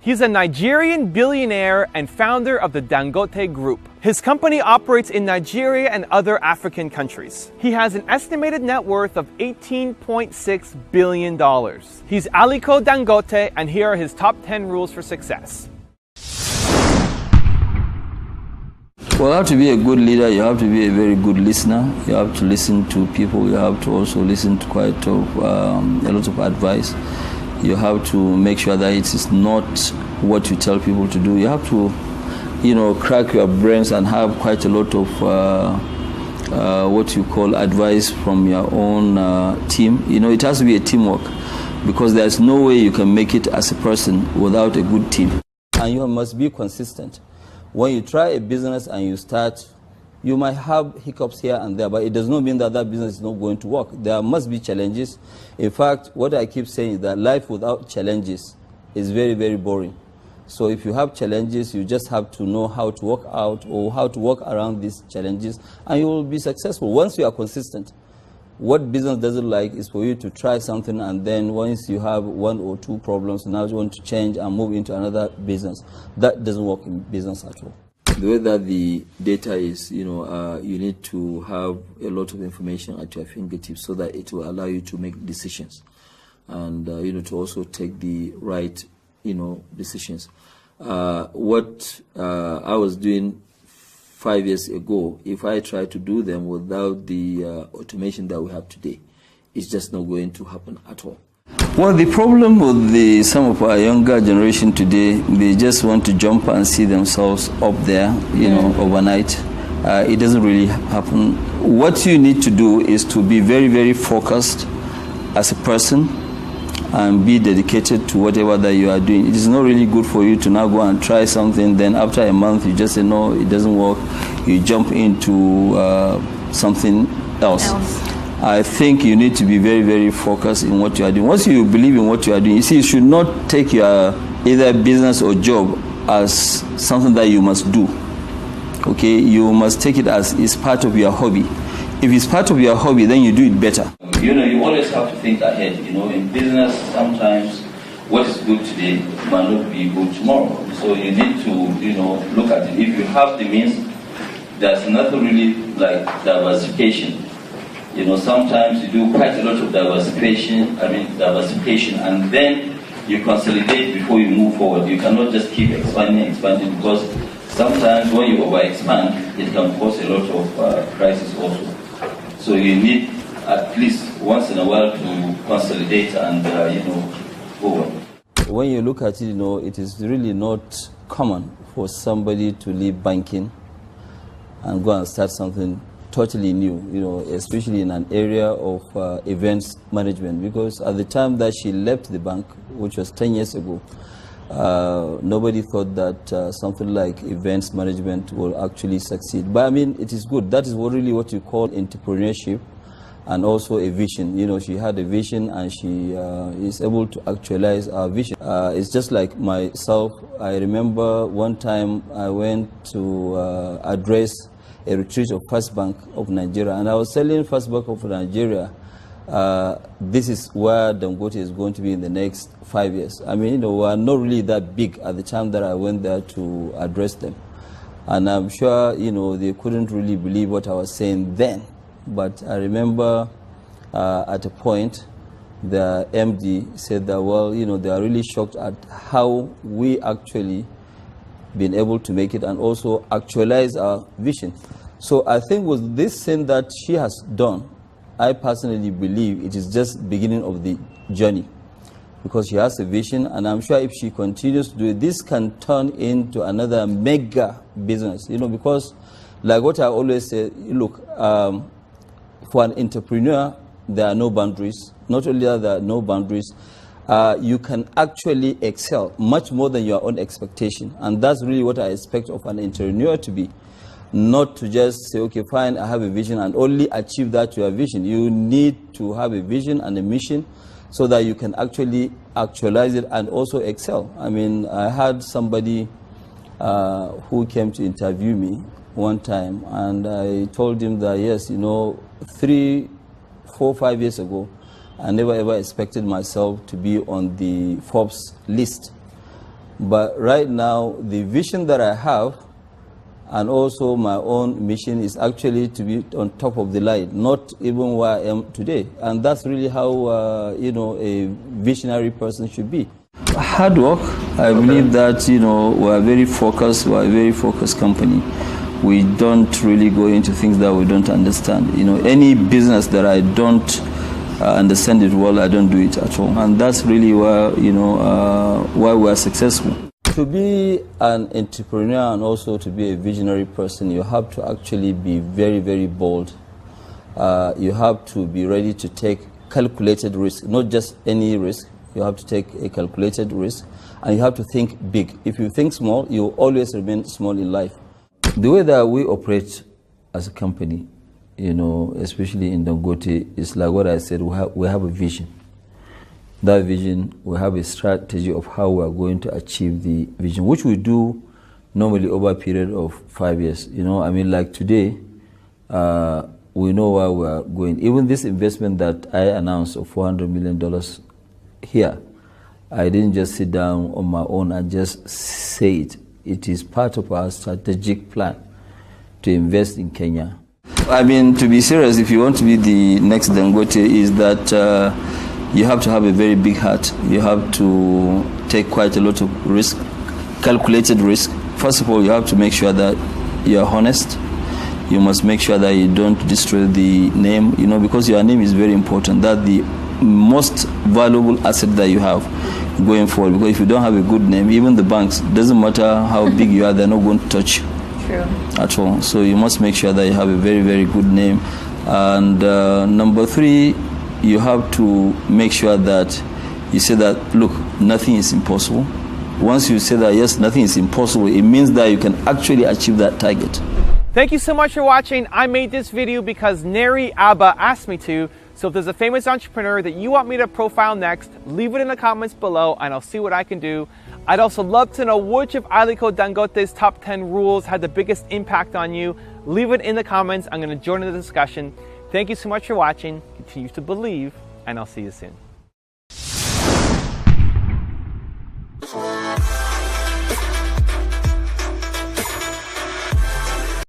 He's a Nigerian billionaire and founder of the Dangote Group. His company operates in Nigeria and other African countries. He has an estimated net worth of $18.6 billion. He's Aliko Dangote, and here are his top 10 rules for success. Well, you have to be a good leader, you have to be a very good listener, you have to listen to people, you have to also listen to a lot of advice. You have to make sure that it is not what you tell people to do. You have to, crack your brains and have quite a lot of what you call advice from your own team. It has to be a teamwork, because there's no way you can make it as a person without a good team. And you must be consistent. When you try a business and you start, you might have hiccups here and there, but it does not mean that that business is not going to work. There must be challenges. In fact, what I keep saying is that life without challenges is very, very boring. So if you have challenges, you just have to know how to work out or how to work around these challenges, and you will be successful once you are consistent. What business doesn't like is for you to try something, and then once you have one or two problems, now you want to change and move into another business. That doesn't work in business at all. The way that the data is, you need to have a lot of information at your fingertips so that it will allow you to make decisions, and to also take the right, decisions. What I was doing 5 years ago, if I try to do them without the automation that we have today, it's just not going to happen at all. Well, the problem with some of our younger generation today, they just want to jump and see themselves up there, overnight. It doesn't really happen. What you need to do is to be very, very focused as a person and be dedicated to whatever that you are doing. It is not really good for you to now go and try something, then after a month you just say, no, it doesn't work. You jump into something else. I think you need to be very, very focused in what you are doing. Once you believe in what you are doing, you see, you should not take your either business or job as something that you must do. Okay, you must take it as it's part of your hobby. If it's part of your hobby, then you do it better. You always have to think ahead. In business, sometimes what is good today might not be good tomorrow. So you need to, look at it. If you have the means, there's nothing really like diversification. Sometimes you do quite a lot of diversification, and then you consolidate before you move forward. You cannot just keep expanding, because sometimes when you overexpand, it can cause a lot of crisis also. So you need at least once in a while to consolidate and, go on. When you look at it, it is really not common for somebody to leave banking and go and start something totally new, especially in an area of events management, because at the time that she left the bank, which was 10 years ago, nobody thought that something like events management will actually succeed. But it is good. That is really what you call entrepreneurship, and also a vision. She had a vision, and she is able to actualize our vision. It's just like myself. I remember one time I went to address a retreat of First Bank of Nigeria, and I was telling First Bank of Nigeria, this is where Dangote is going to be in the next 5 years. we are not really that big at the time that I went there to address them, and I'm sure they couldn't really believe what I was saying then. But I remember at a point the MD said that, well, they are really shocked at how we actually been able to make it and also actualize our vision. So I think with this thing that she has done, I personally believe it is just beginning of the journey, because she has a vision, and I'm sure if she continues to do it, this can turn into another mega business, because like what I always say, look, for an entrepreneur, there are no boundaries. Not only are there no boundaries, you can actually excel much more than your own expectation. And that's really what I expect of an entrepreneur to be. Not to just say, okay, fine, I have a vision, and only achieve that to your vision. You need to have a vision and a mission so that you can actually actualize it and also excel. I had somebody who came to interview me one time, and I told him that, yes, 3, 4, 5 years ago, I never ever expected myself to be on the Forbes list. But right now, the vision that I have and also my own mission is actually to be on top of the line, not even where I am today. And that's really how, you know, a visionary person should be. Hard work. I believe that, you know, we're a very focused company. We don't really go into things that we don't understand. You know, any business that I don't understand it well, I don't do it at all. And that's really why, you know, why we're successful. To be an entrepreneur and also to be a visionary person, you have to actually be very, very bold. You have to be ready to take calculated risk, not just any risk. You have to take a calculated risk, and you have to think big. If you think small, you will always remain small in life. The way that we operate as a company, you know, especially in Dangote, is like what I said, we have a vision. That vision, we have a strategy of how we are going to achieve the vision, which we do normally over a period of 5 years. You know, I mean, like today, we know where we are going. Even this investment that I announced of $400 million here, I didn't just sit down on my own and just say it. It is part of our strategic plan to invest in Kenya. I mean, to be serious, if you want to be the next Dangote, is that you have to have a very big heart. You have to take quite a lot of risk, calculated risk. First of all, you have to make sure that you are honest. You must make sure that you don't destroy the name, you know, because your name is very important. That's the most valuable asset that you have going forward. Because if you don't have a good name, even the banks, doesn't matter how big you are, they're not going to touch you. True. At all. So you must make sure that you have a very, very good name. And number 3, you have to make sure that you say that, look, nothing is impossible. Once you say that, yes, nothing is impossible, it means that you can actually achieve that target. Thank you so much for watching. I made this video because Neri Abba asked me to. So if there's a famous entrepreneur that you want me to profile next, leave it in the comments below and I'll see what I can do. I'd also love to know which of Aliko Dangote's top 10 rules had the biggest impact on you. Leave it in the comments. I'm going to join in the discussion. Thank you so much for watching. Continue to believe, and I'll see you soon.